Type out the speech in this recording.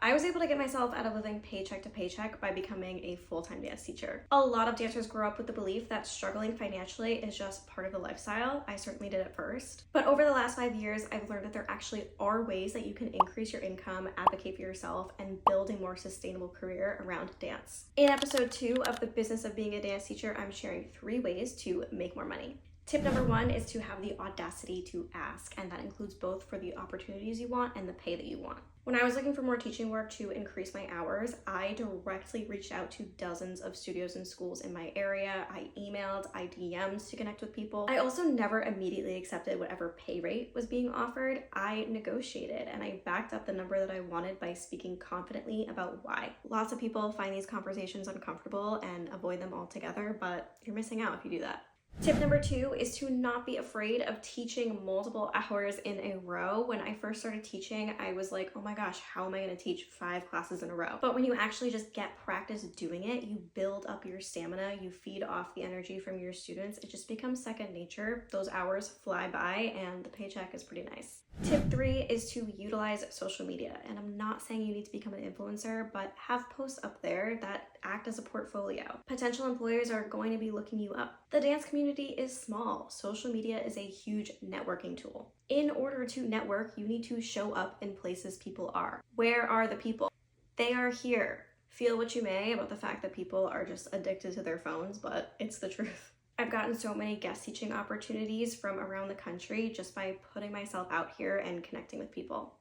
I was able to get myself out of living paycheck to paycheck by becoming a full-time dance teacher. A lot of dancers grow up with the belief that struggling financially is just part of the lifestyle. I certainly did at first. But over the last 5 years, I've learned that there actually are ways that you can increase your income, advocate for yourself, and build a more sustainable career around dance. In episode 2 of The Business of Being a Dance Teacher, I'm sharing 3 ways to make more money. Tip number 1 is to have the audacity to ask, and that includes both for the opportunities you want and the pay that you want. When I was looking for more teaching work to increase my hours, I directly reached out to dozens of studios and schools in my area. I emailed, I DM'd to connect with people. I also never immediately accepted whatever pay rate was being offered. I negotiated and I backed up the number that I wanted by speaking confidently about why. Lots of people find these conversations uncomfortable and avoid them altogether, but you're missing out if you do that. Tip number 2 is to not be afraid of teaching multiple hours in a row. When I first started teaching, I was like, oh my gosh, how am I going to teach 5 classes in a row? But when you actually just get practice doing it, you build up your stamina, you feed off the energy from your students, it just becomes second nature. Those hours fly by and the paycheck is pretty nice. Tip 3 is to utilize social media. And I'm not saying you need to become an influencer, but have posts up there that act as a portfolio. Potential employers are going to be looking you up. The dance community is small. Social media is a huge networking tool. In order to network, you need to show up in places people are. Where are the people? They are here. Feel what you may about the fact that people are just addicted to their phones, but it's the truth. I've gotten so many guest teaching opportunities from around the country just by putting myself out here and connecting with people.